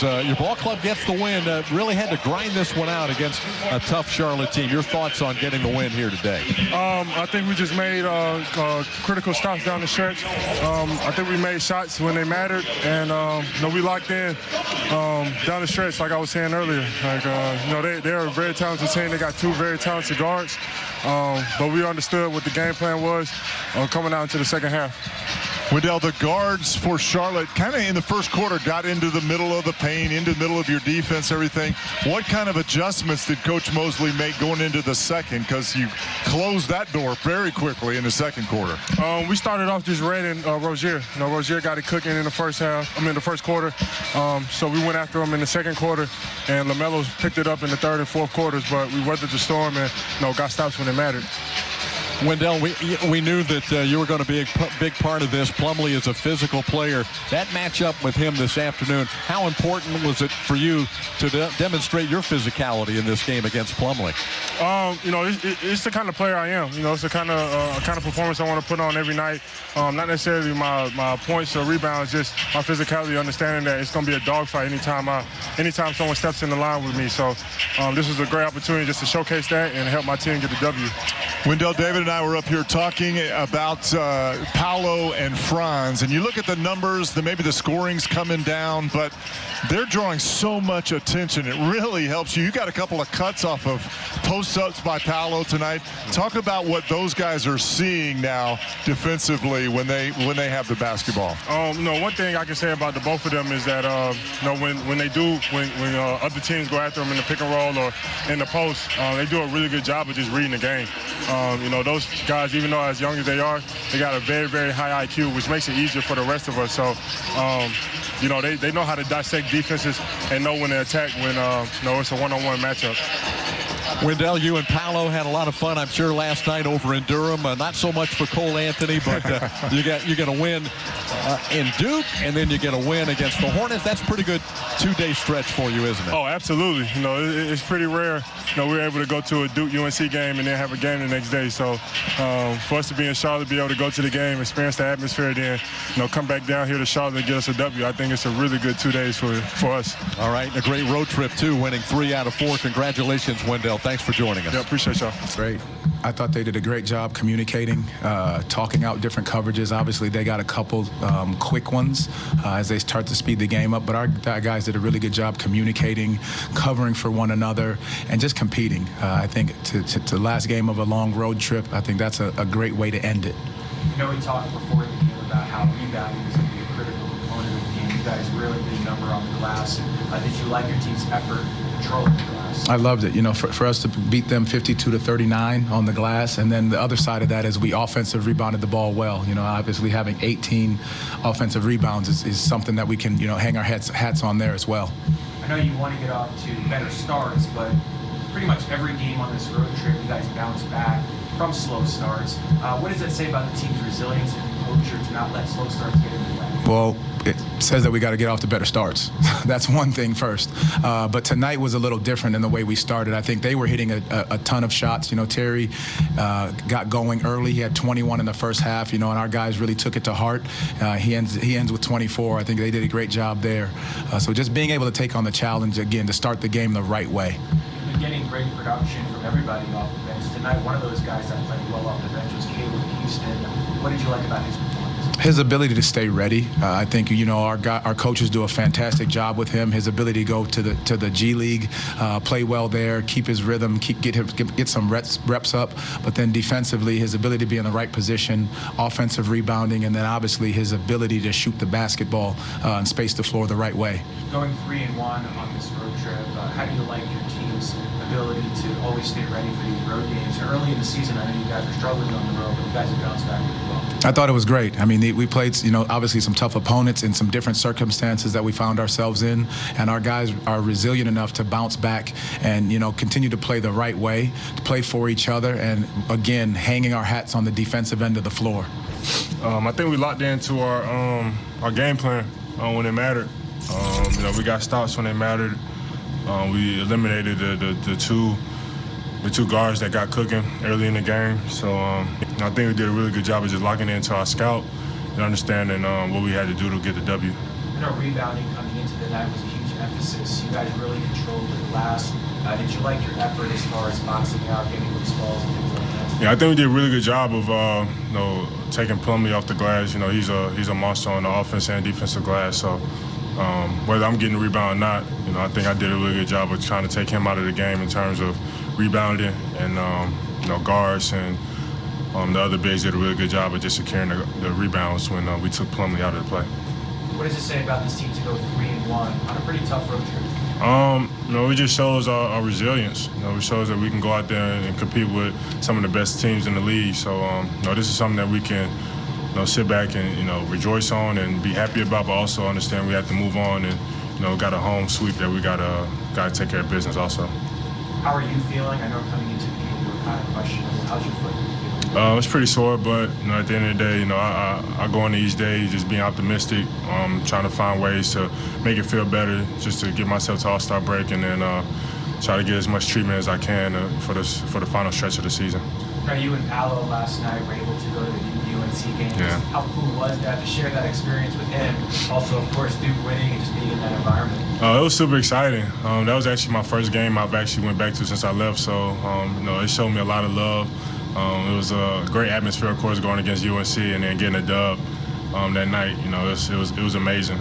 wins. Your ball club gets the win. Really had to grind this one out against a tough Charlotte team. Your thoughts on getting the win here today? I think we just made critical stops down the stretch. I think we made shots when they mattered, and we locked in down the stretch, like I was saying earlier. They're a very talented team. They got two very talented guards, but we understood what the game plan was coming out into the second half. Wendell, the guards for Charlotte kind of in the first quarter got into the middle of the paint, into the middle of your defense, everything. What kind of adjustments did Coach Mosley make going into the second? Because you closed that door very quickly in the second quarter. We started off just reading Rozier. Rozier got it cooking in the first quarter. So we went after him in the second quarter, and LaMelo picked it up in the third and fourth quarters, but we weathered the storm and got stops when it mattered. Wendell, we knew that you were going to be a big part of this. Plumlee is a physical player. That matchup with him this afternoon, how important was it for you to demonstrate your physicality in this game against Plumlee? It's the kind of player I am. It's the kind of performance I want to put on every night. Not necessarily my points or rebounds, just my physicality, understanding that it's going to be a dogfight anytime someone steps in the line with me. So this was a great opportunity just to showcase that and help my team get the W. Wendell, David and I were up here talking about Paolo and Franz, and you look at the numbers, maybe the scoring's coming down, but they're drawing so much attention. It really helps you. You got a couple of cuts off of post-ups by Paolo tonight. Talk about what those guys are seeing now defensively when they have the basketball. One thing I can say about the both of them is that when other teams go after them in the pick and roll or in the post, they do a really good job of just reading the game. Those guys, even though as young as they are, they got a very, very high IQ, which makes it easier for the rest of us. So, they know how to dissect defenses and know when to attack when it's a one-on-one matchup. Wendell, you and Paolo had a lot of fun, I'm sure, last night over in Durham. Not so much for Cole Anthony, but you get a win in Duke, and then you get a win against the Hornets. That's a pretty good two-day stretch for you, isn't it? Oh, absolutely. It's pretty rare. We're able to go to a Duke UNC game and then have a game the next day. So for us to be in Charlotte, be able to go to the game, experience the atmosphere, then come back down here to Charlotte and get us a W, I think it's a really good 2 days for us. All right, a great road trip, too, winning 3 out of 4. Congratulations, Wendell. Thanks for joining us. Yeah, appreciate y'all. Great. I thought they did a great job communicating, talking out different coverages. Obviously, they got a couple quick ones as they start to speed the game up. But our guys did a really good job communicating, covering for one another, and just competing. I think to the last game of a long road trip, I think that's a great way to end it. We talked before the game about how rebounding is going to be a critical component of the game. You guys really did a number on the glass. Did you like your team's effort controlling the glass? I loved it. For us to beat them 52-39 on the glass, and then the other side of that is we offensive rebounded the ball well. Obviously having 18 offensive rebounds is something that we can, hang our hats on there as well. I know you want to get off to better starts, but pretty much every game on this road trip, you guys bounce back from slow starts. What does that say about the team's resilience and composure to not let slow starts get in the way? Well, it says that we got to get off to better starts. That's one thing first. But tonight was a little different in the way we started. I think they were hitting a ton of shots. Terry got going early. He had 21 in the first half, and our guys really took it to heart. He ends with 24. I think they did a great job there. So just being able to take on the challenge again to start the game the right way. You've been getting great production from everybody off the bench. Tonight, one of those guys that played well off the bench was Caleb Houston. What did you like about his performance? His ability to stay ready. I think our coaches do a fantastic job with him. His ability to go to the G League, play well there, keep his rhythm, get some reps up. But then defensively, his ability to be in the right position, offensive rebounding, and then obviously his ability to shoot the basketball and space the floor the right way. Going 3-1 on this road trip, how do you like your team's ability to always stay ready for these road games? Early in the season, I know you guys were struggling on the road, but you guys have bounced back really well. I thought it was great. I mean, we played, obviously some tough opponents in some different circumstances that we found ourselves in, and our guys are resilient enough to bounce back and, continue to play the right way, to play for each other, and again, hanging our hats on the defensive end of the floor. I think we locked into our game plan when it mattered. We got stops when they mattered. We eliminated the two guards that got cooking early in the game. So I think we did a really good job of just locking into our scout and understanding what we had to do to get the W. Rebounding coming into the night was a huge emphasis. You guys really controlled the glass. Did you like your effort as far as boxing out, getting loose balls, and things like that? Yeah, I think we did a really good job of taking Plumlee off the glass. You know, he's a monster on the offense and defensive glass. So whether I'm getting a rebound or not, you know, I think I did a really good job of trying to take him out of the game in terms of rebounding and guards and the other bigs did a really good job of just securing the rebounds when we took Plumlee out of the play. What does it say about this team to go 3-1 on a pretty tough road trip? It just shows our resilience. You know, it shows that we can go out there and compete with some of the best teams in the league. So, this is something that we can, sit back and, rejoice on and be happy about, but also understand we have to move on and, got a home sweep that we gotta take care of business also. How are you feeling? I know coming into the game you were kind of questionable. How's your foot? It's pretty sore, but at the end of the day, I go into each day just being optimistic, trying to find ways to make it feel better, just to get myself to All-Star break, and then try to get as much treatment as I can for the final stretch of the season. Now, you and Paolo last night were able to go to the UNC game. Yeah. How cool was that to share that experience with him? Also, of course, Duke winning and just being in that environment. It was super exciting. That was actually my first game I've actually went back to since I left, so it showed me a lot of love. It was a great atmosphere, of course, going against UNC and then getting a dub that night. It was amazing.